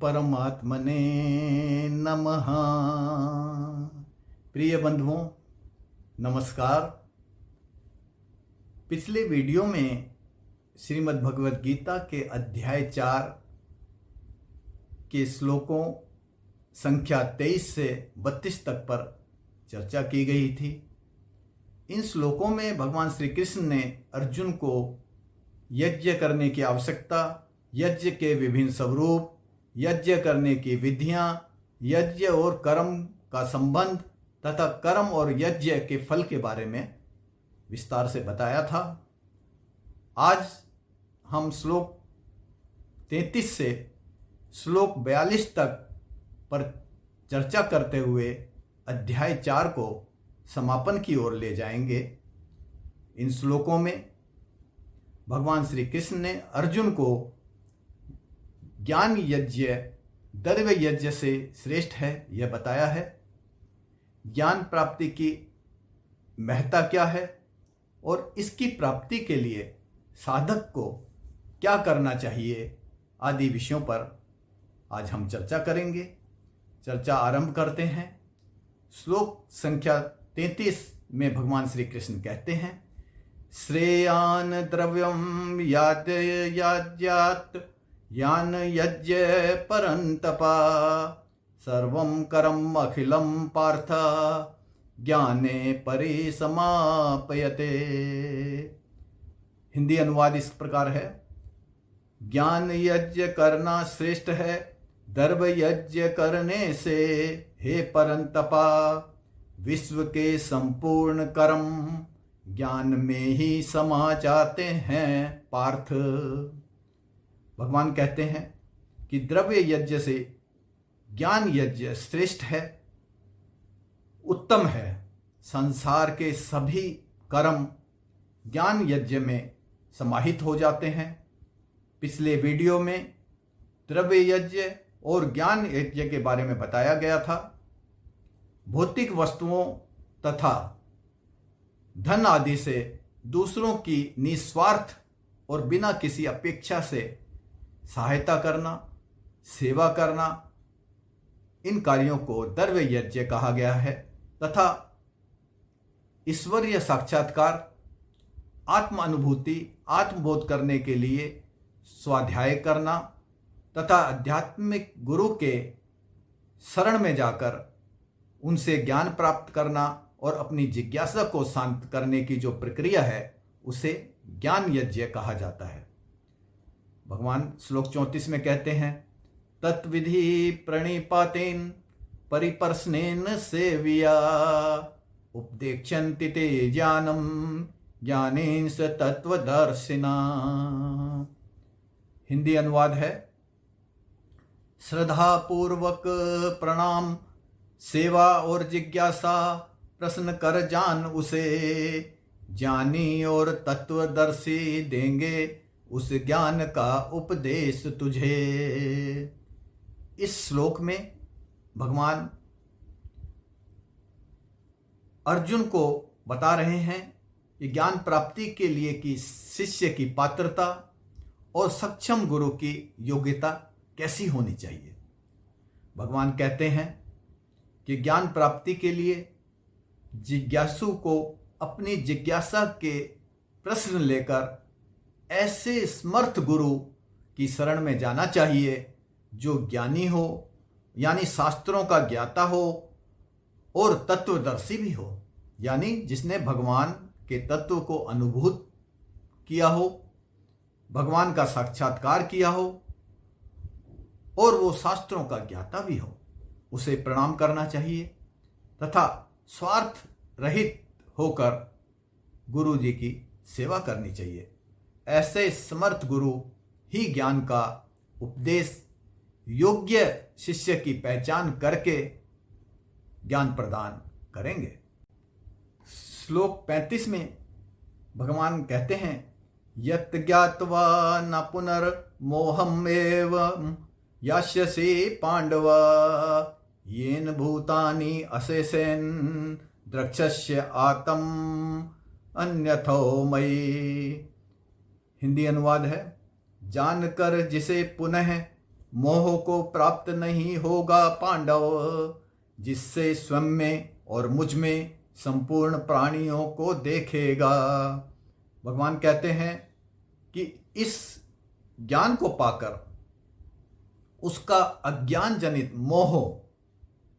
परमात्मने नमः। प्रिय बंधुओं, नमस्कार। पिछले वीडियो में श्रीमद् भगवद गीता के अध्याय 4 के श्लोकों संख्या 23 से 32 तक पर चर्चा की गई थी। इन श्लोकों में भगवान श्री कृष्ण ने अर्जुन को यज्ञ करने की आवश्यकता, यज्ञ के विभिन्न स्वरूप, यज्ञ करने की विधियां, यज्ञ और कर्म का संबंध तथा कर्म और यज्ञ के फल के बारे में विस्तार से बताया था। आज हम श्लोक 33 से श्लोक 42 तक पर चर्चा करते हुए अध्याय 4 को समापन की ओर ले जाएंगे। इन श्लोकों में भगवान श्री कृष्ण ने अर्जुन को ज्ञान यज्ञ द्रव्य यज्ञ से श्रेष्ठ है यह बताया है। ज्ञान प्राप्ति की महत्ता क्या है और इसकी प्राप्ति के लिए साधक को क्या करना चाहिए आदि विषयों पर आज हम चर्चा करेंगे। चर्चा आरंभ करते हैं। श्लोक संख्या 33 में भगवान श्री कृष्ण कहते हैं, श्रेयान द्रव्यम याज्यात यान यज्ञ परंतपा सर्वं करम अखिलम पार्थ ज्ञाने परिसमापयते। हिंदी अनुवाद इस प्रकार है, ज्ञान यज्ञ करना श्रेष्ठ है द्रव्य यज्ञ करने से, हे परंतपा विश्व के संपूर्ण कर्म ज्ञान में ही समा जाते हैं पार्थ। भगवान कहते हैं कि द्रव्य यज्ञ से ज्ञान यज्ञ श्रेष्ठ है, उत्तम है। संसार के सभी कर्म ज्ञान यज्ञ में समाहित हो जाते हैं। पिछले वीडियो में द्रव्य यज्ञ और ज्ञान यज्ञ के बारे में बताया गया था। भौतिक वस्तुओं तथा धन आदि से दूसरों की निस्वार्थ और बिना किसी अपेक्षा से सहायता करना, सेवा करना, इन कार्यों को द्रव्य यज्ञ कहा गया है। तथा ईश्वरीय साक्षात्कार, आत्म अनुभूति, आत्मबोध करने के लिए स्वाध्याय करना तथा आध्यात्मिक गुरु के शरण में जाकर उनसे ज्ञान प्राप्त करना और अपनी जिज्ञासा को शांत करने की जो प्रक्रिया है उसे ज्ञान यज्ञ कहा जाता है। भगवान श्लोक 34 में कहते हैं, तत्विधि प्रणिपातेन परिपर्शनेन सेव्या उपदेक्षन्ति ते ज्ञानम ज्ञानेन स तत्वदर्शिना। हिंदी अनुवाद है, श्रद्धा पूर्वक प्रणाम, सेवा और जिज्ञासा प्रश्न कर जान उसे, ज्ञानी और तत्वदर्शी देंगे उस ज्ञान का उपदेश तुझे। इस श्लोक में भगवान अर्जुन को बता रहे हैं कि ज्ञान प्राप्ति के लिए कि शिष्य की पात्रता और सक्षम गुरु की योग्यता कैसी होनी चाहिए। भगवान कहते हैं कि ज्ञान प्राप्ति के लिए जिज्ञासु को अपनी जिज्ञासा के प्रश्न लेकर ऐसे समर्थ गुरु की शरण में जाना चाहिए जो ज्ञानी हो, यानी शास्त्रों का ज्ञाता हो और तत्वदर्शी भी हो, यानी जिसने भगवान के तत्व को अनुभूत किया हो, भगवान का साक्षात्कार किया हो और वो शास्त्रों का ज्ञाता भी हो। उसे प्रणाम करना चाहिए तथा स्वार्थ रहित होकर गुरु जी की सेवा करनी चाहिए। ऐसे समर्थ गुरु ही ज्ञान का उपदेश योग्य शिष्य की पहचान करके ज्ञान प्रदान करेंगे। श्लोक 35 में भगवान कहते हैं, यत् ज्ञात्वा न पुनर्मोहम् एवं यास्यसि पांडव येन भूतानि अशेषेण द्रक्ष्यस्य आत्म अन्यथो मयि। हिंदी अनुवाद है, जानकर जिसे पुनः मोह को प्राप्त नहीं होगा पांडव, जिससे स्वयं में और मुझ में संपूर्ण प्राणियों को देखेगा। भगवान कहते हैं कि इस ज्ञान को पाकर उसका अज्ञान जनित मोह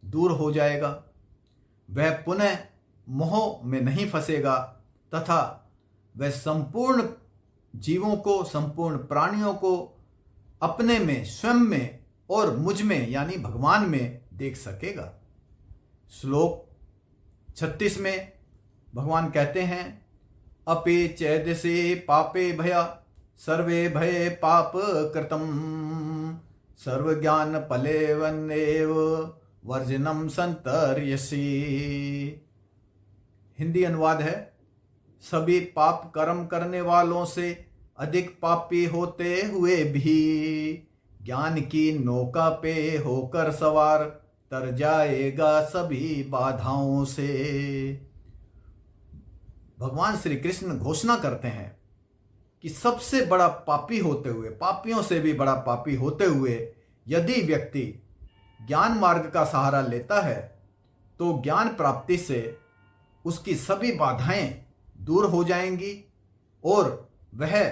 दूर हो जाएगा, वह पुनः मोह में नहीं फंसेगा तथा वह संपूर्ण जीवों को, संपूर्ण प्राणियों को अपने में, स्वयं में और मुझ में यानी भगवान में देख सकेगा। श्लोक 36 में भगवान कहते हैं, अपि चेदसि पापे भया सर्वे भये पाप कृतम सर्वज्ञान फलेवन्नेव वर्जनम संतर्यसि। हिंदी अनुवाद है, सभी पाप कर्म करने वालों से अधिक पापी होते हुए भी ज्ञान की नौका पे होकर सवार तर जाएगा सभी बाधाओं से। भगवान श्री कृष्ण घोषणा करते हैं कि सबसे बड़ा पापी होते हुए, पापियों से भी बड़ा पापी होते हुए यदि व्यक्ति ज्ञान मार्ग का सहारा लेता है तो ज्ञान प्राप्ति से उसकी सभी बाधाएं दूर हो जाएंगी और वह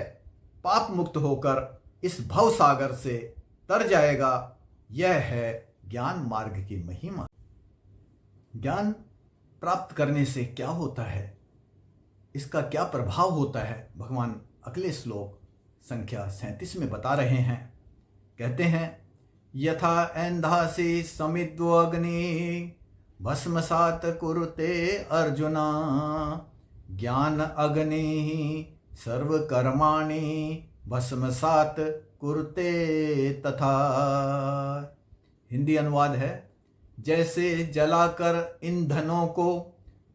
पाप मुक्त होकर इस भव सागर से तर जाएगा। यह है ज्ञान मार्ग की महिमा। ज्ञान प्राप्त करने से क्या होता है, इसका क्या प्रभाव होता है, भगवान अगले श्लोक संख्या 37 में बता रहे हैं। कहते हैं, यथा ऐंधासि समिद्वग्नि भस्मसात कुरुते अर्जुना ज्ञान अग्नि सर्वकर्माणि भस्मसात कुरुते तथा। हिंदी अनुवाद है, जैसे जलाकर ईंधनों को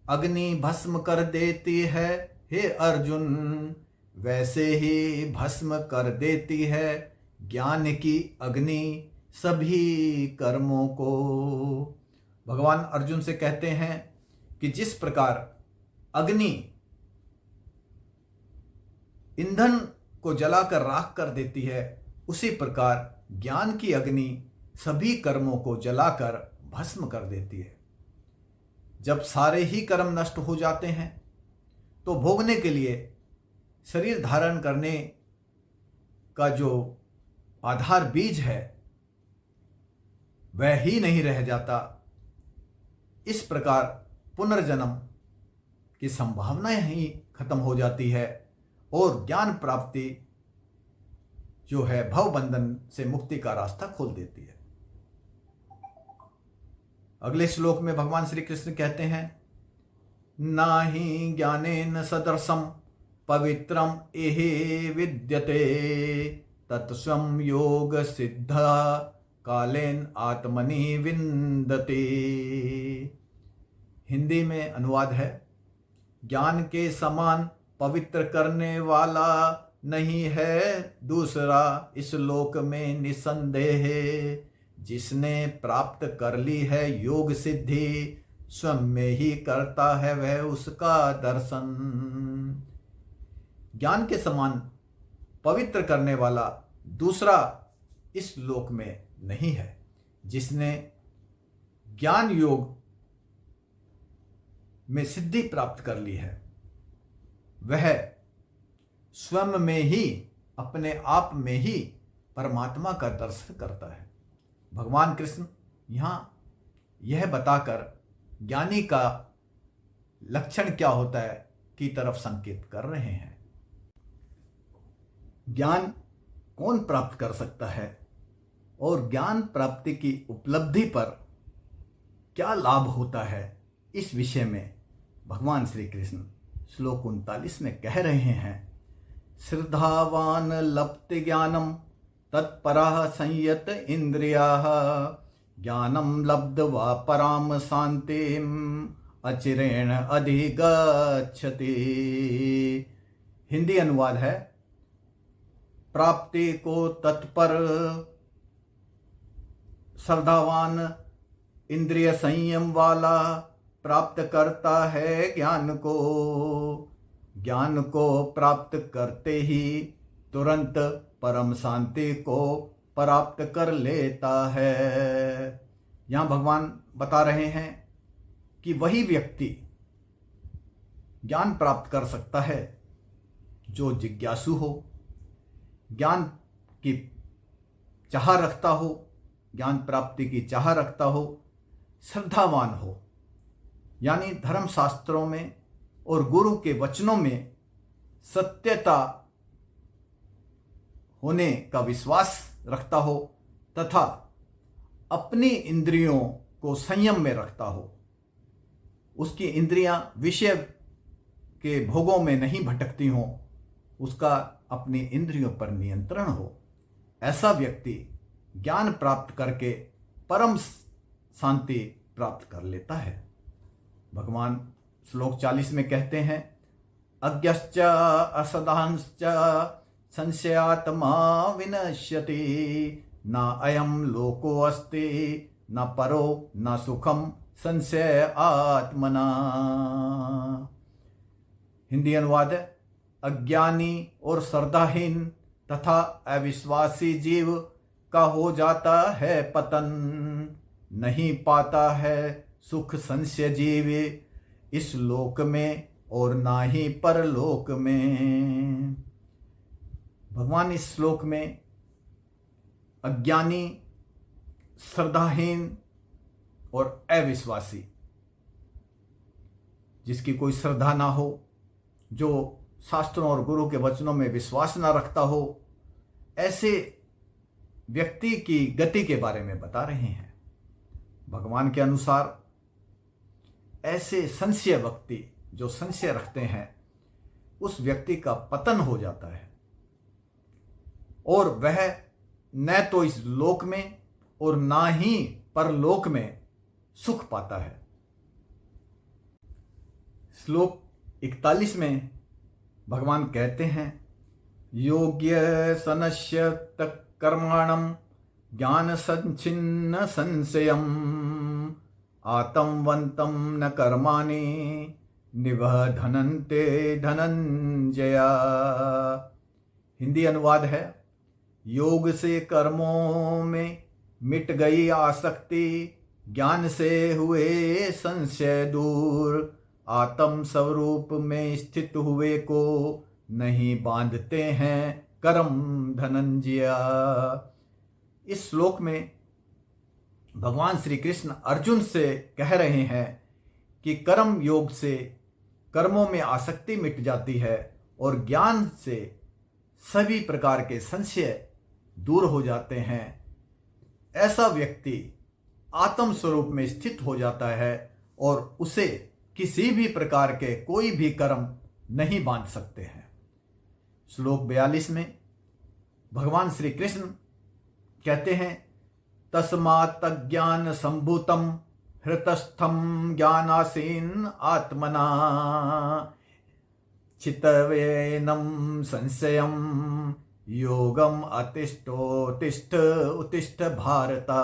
अग्नि भस्म कर देती है हे अर्जुन, वैसे ही भस्म कर देती है ज्ञान की अग्नि सभी कर्मों को। भगवान अर्जुन से कहते हैं कि जिस प्रकार अग्नि ईंधन को जलाकर राख कर देती है, उसी प्रकार ज्ञान की अग्नि सभी कर्मों को जलाकर भस्म कर देती है। जब सारे ही कर्म नष्ट हो जाते हैं तो भोगने के लिए शरीर धारण करने का जो आधार बीज है वह ही नहीं रह जाता। इस प्रकार पुनर्जन्म की संभावना ही खत्म हो जाती है और ज्ञान प्राप्ति जो है भव बंधन से मुक्ति का रास्ता खोल देती है। अगले श्लोक में भगवान श्री कृष्ण कहते हैं, नाहि ज्ञानेन सदृशम पवित्रम एहि विद्यते तत्स्वं योग सिद्धा कालेन आत्मनि विन्दते। हिंदी में अनुवाद है, ज्ञान के समान पवित्र करने वाला नहीं है दूसरा इस लोक में निसंदेह। जिसने प्राप्त कर ली है योग सिद्धि, स्वयं में ही करता है वह उसका दर्शन। ज्ञान के समान पवित्र करने वाला दूसरा इस लोक में नहीं है। जिसने ज्ञान योग में सिद्धि प्राप्त कर ली है वह स्वयं में ही, अपने आप में ही परमात्मा का दर्शन करता है। भगवान कृष्ण यहाँ यह बताकर ज्ञानी का लक्षण क्या होता है की तरफ संकेत कर रहे हैं। ज्ञान कौन प्राप्त कर सकता है और ज्ञान प्राप्ति की उपलब्धि पर क्या लाभ होता है, इस विषय में भगवान श्री कृष्ण श्लोक 39 में कह रहे हैं, श्रद्धावान लप्ति ज्ञानम तत्परः संयत इंद्रियाः ज्ञानम लब्ध्वा पराम शांतिम अचिरेण अधिगच्छति। हिंदी अनुवाद है, प्राप्ति को तत्पर श्रद्धावान इंद्रिय संयम वाला प्राप्त करता है ज्ञान को। ज्ञान को प्राप्त करते ही तुरंत परम शांति को प्राप्त कर लेता है। यहाँ भगवान बता रहे हैं कि वही व्यक्ति ज्ञान प्राप्त कर सकता है जो जिज्ञासु हो, ज्ञान की चाह रखता हो, ज्ञान प्राप्ति की चाह रखता हो, श्रद्धावान हो, यानी धर्म शास्त्रों में और गुरु के वचनों में सत्यता होने का विश्वास रखता हो तथा अपनी इंद्रियों को संयम में रखता हो, उसकी इंद्रियां विषय के भोगों में नहीं भटकती हों, उसका अपनी इंद्रियों पर नियंत्रण हो, ऐसा व्यक्ति ज्ञान प्राप्त करके परम शांति प्राप्त कर लेता है। भगवान श्लोक 40 में कहते हैं, अज्ञश्च असदांश्च संशयात्मा विनश्यति, न अयम लोको अस्ति न परो न सुखम संशय आत्मना। हिंदी अनुवाद है, अज्ञानी और श्रद्धाहीन तथा अविश्वासी जीव का हो जाता है पतन, नहीं पाता है सुख संशय जीव इस लोक में और ना ही परलोक में। भगवान इस श्लोक में अज्ञानी, श्रद्धाहीन और अविश्वासी, जिसकी कोई श्रद्धा ना हो, जो शास्त्रों और गुरु के वचनों में विश्वास ना रखता हो, ऐसे व्यक्ति की गति के बारे में बता रहे हैं। भगवान के अनुसार ऐसे संशय व्यक्ति जो संशय रखते हैं, उस व्यक्ति का पतन हो जाता है और वह न तो इस लोक में और ना ही परलोक में सुख पाता है। श्लोक 41 में भगवान कहते हैं, योग्य सनश्य कर्मणं ज्ञान संचिन्न संशयम आतंवंतम न कर्माणि निबधनन्ते धनंजया। हिंदी अनुवाद है, योग से कर्मों में मिट गई आसक्ति, ज्ञान से हुए संशय दूर, आत्म स्वरूप में स्थित हुए को नहीं बांधते हैं कर्म धनंजया। इस श्लोक में भगवान श्री कृष्ण अर्जुन से कह रहे हैं कि कर्म योग से कर्मों में आसक्ति मिट जाती है और ज्ञान से सभी प्रकार के संशय दूर हो जाते हैं। ऐसा व्यक्ति आत्म स्वरूप में स्थित हो जाता है और उसे किसी भी प्रकार के कोई भी कर्म नहीं बांध सकते हैं। श्लोक 42 में भगवान श्री कृष्ण कहते हैं, तस्मात् ज्ञान संभूतम हृतस्थम ज्ञानासीन आत्मना चितवेनम संशयम योगम अतिष्ठोतिष्ठ उत्तिष्ठ भारता।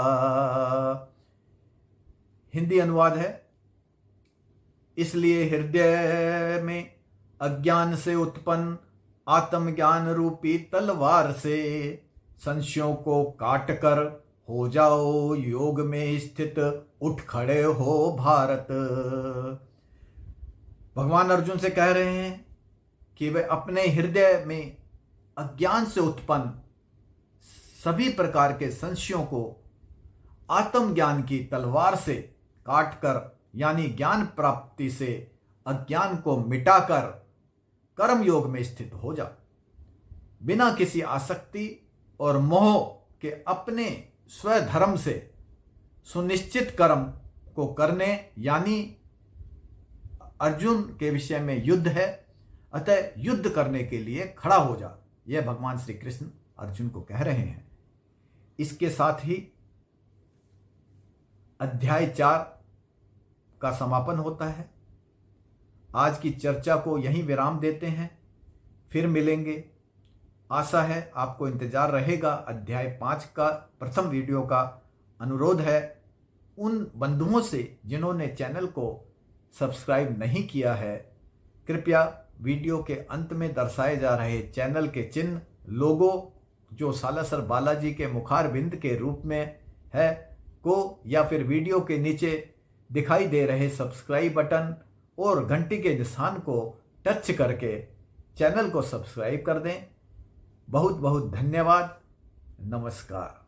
हिंदी अनुवाद है, इसलिए हृदय में अज्ञान से उत्पन्न आत्मज्ञान रूपी तलवार से संशयों को काट कर हो जाओ योग में स्थित, उठ खड़े हो भारत। भगवान अर्जुन से कह रहे हैं कि वे अपने हृदय में अज्ञान से उत्पन्न सभी प्रकार के संशयों को आत्मज्ञान की तलवार से काटकर, यानी ज्ञान प्राप्ति से अज्ञान को मिटाकर कर्म योग में स्थित हो जा, बिना किसी आसक्ति और मोह के अपने स्वधर्म से सुनिश्चित कर्म को करने, यानी अर्जुन के विषय में युद्ध है, अतः युद्ध करने के लिए खड़ा हो जा, यह भगवान श्री कृष्ण अर्जुन को कह रहे हैं। इसके साथ ही अध्याय 4 का समापन होता है। आज की चर्चा को यहीं विराम देते हैं, फिर मिलेंगे। आशा है आपको इंतजार रहेगा अध्याय 5 का प्रथम वीडियो का। अनुरोध है उन बंधुओं से जिन्होंने चैनल को सब्सक्राइब नहीं किया है, कृपया वीडियो के अंत में दर्शाए जा रहे चैनल के चिन्ह, लोगो जो सालासर बालाजी के मुखारबिंद के रूप में है को या फिर वीडियो के नीचे दिखाई दे रहे सब्सक्राइब बटन और घंटी के निशान को टच करके चैनल को सब्सक्राइब कर दें। बहुत बहुत धन्यवाद। नमस्कार।